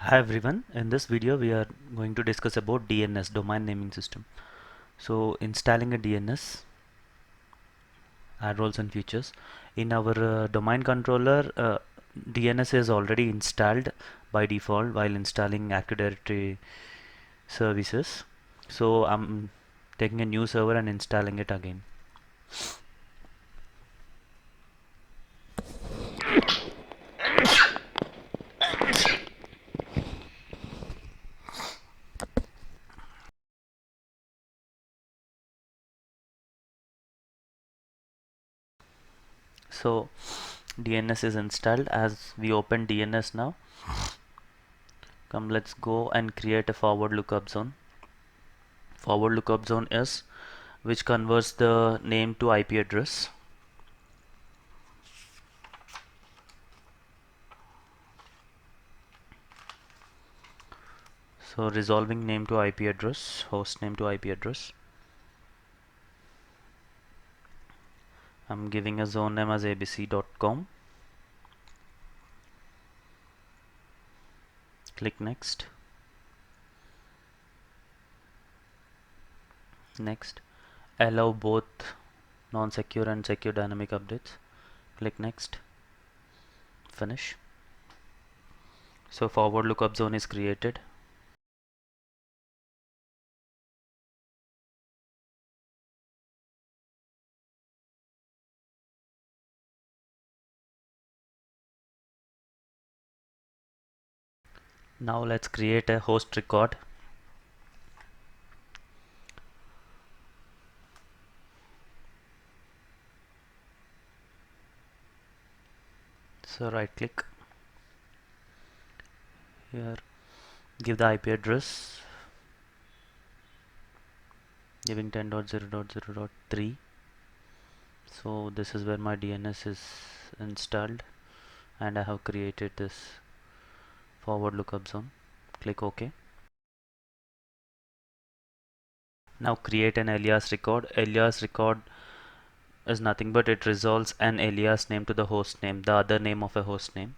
Hi everyone, in this video we are going to discuss about DNS, domain naming system. So installing a DNS, add roles and features. In our domain controller, DNS is already installed by default while installing Active Directory services. So I'm taking a new server and installing it again. So DNS is installed. As we open DNS now, let's go and create a forward lookup zone. Forward lookup zone is which converts the name to IP address. So resolving name to IP address, host name to IP address. I'm giving a zone name as abc.com. Click next. Next. Allow both non-secure and secure dynamic updates. Click next. Finish. So forward lookup zone is created. Now let's create a host record. So right click here, give the IP address, giving 10.0.0.3. So this is where my DNS is installed and I have created this forward lookup zone. Click OK. Now create an alias record. Alias record is nothing but it resolves an alias name to the host name, the other name of a host name.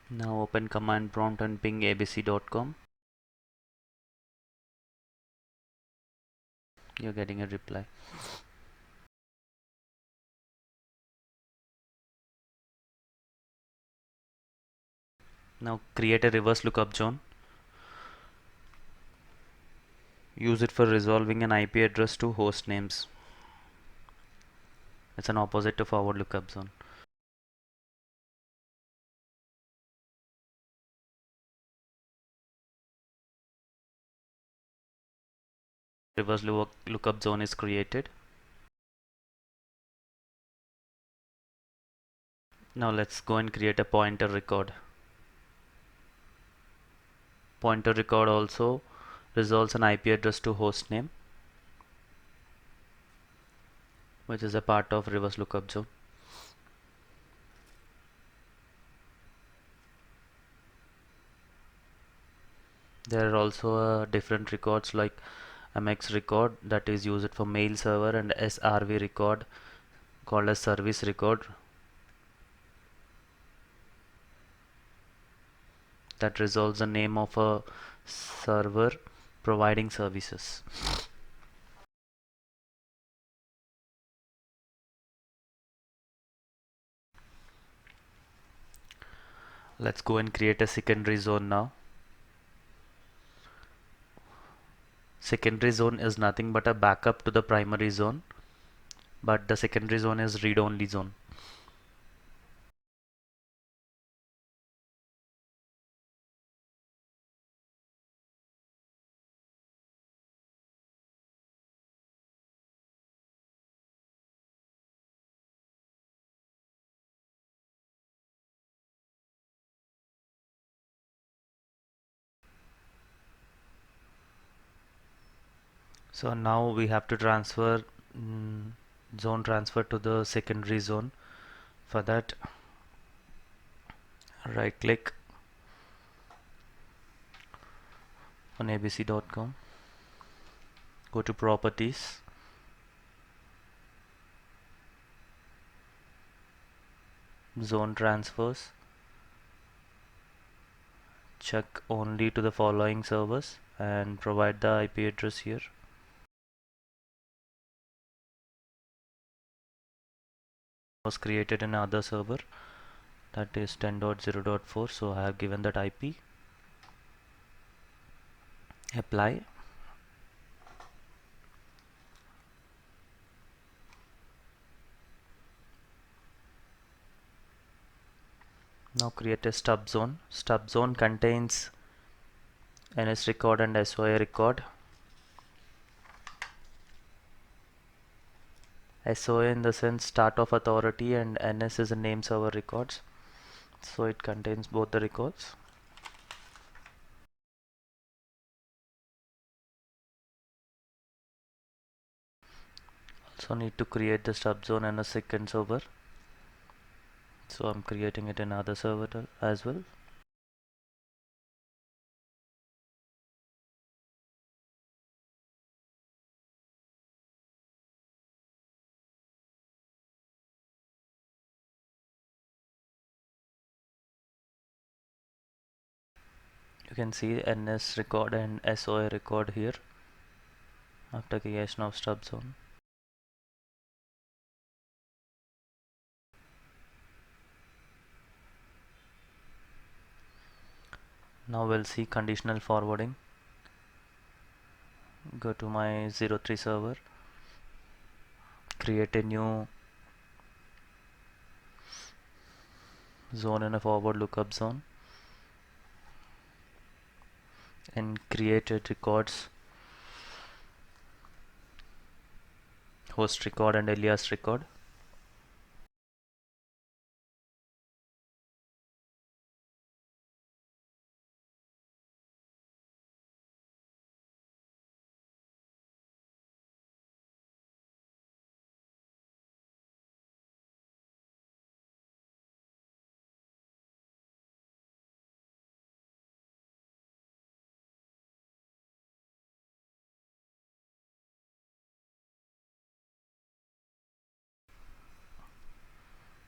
Now open command prompt and ping abc.com. You're getting a reply. Now create a reverse lookup zone. Use it for resolving an IP address to host names. It's an opposite to forward lookup zone. Reverse lookup zone is created. Now let's go and create a pointer record. Pointer record also resolves an IP address to host name, which is a part of reverse lookup zone. There are also different records like MX record that is used for mail server and SRV record called as service record that resolves the name of a server providing services. Let's go and create a secondary zone now. Secondary zone is nothing but a backup to the primary zone, but the secondary zone is read-only zone. So now we have to transfer zone transfer to the secondary zone. For that, right click on abc.com, go to properties, zone transfers, check only to the following servers and provide the IP address here. Was created in another server, that is 10.0.4, so I have given that IP. Apply. Now create a StubZone. StubZone contains AliasRecord and SOA-record. SOA in the sense start of authority, and NS is a name server records, so it contains both the records. Also need to create the StubZone and a second server, so I'm creating it in other server as well. You can see NS record and SOA record here after creation of StubZone. Now we'll see conditional forwarding. Go to my 03 server, create a new zone in a forward lookup zone, and create it records host record and alias record.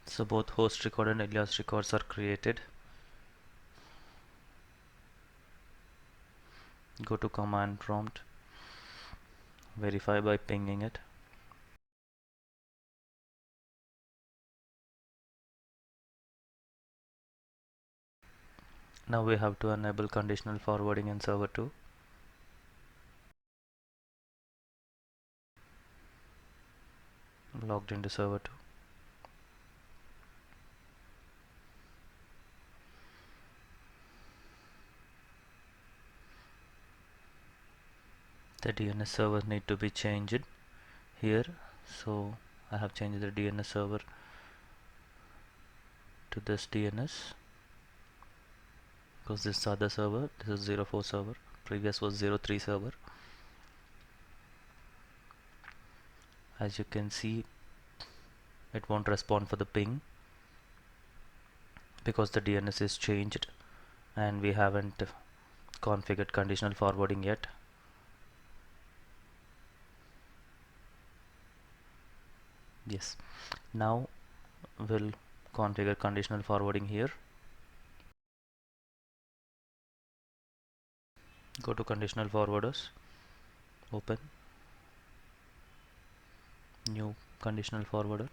So both host record and alias records are created. Go to command prompt, verify by pinging it. Now we have to enable conditional forwarding in server 2. Logged into server 2. The DNS server need to be changed here, so I have changed the DNS server to this DNS because this is other server. This is 04 server, previous was 03 server. As you can see, it won't respond for the ping because the DNS is changed and we haven't configured conditional forwarding yet. Yes, now we'll configure conditional forwarding here. Go to conditional forwarders, open new conditional forwarder.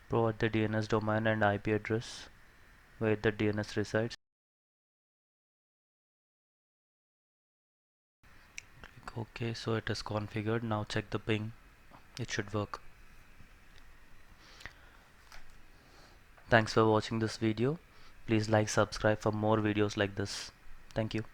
Provide the DNS domain and IP address where the DNS resides. Click OK, so it is configured. Now check the ping. It should work. Thanks for watching this video. Please like, subscribe for more videos like this. Thank you.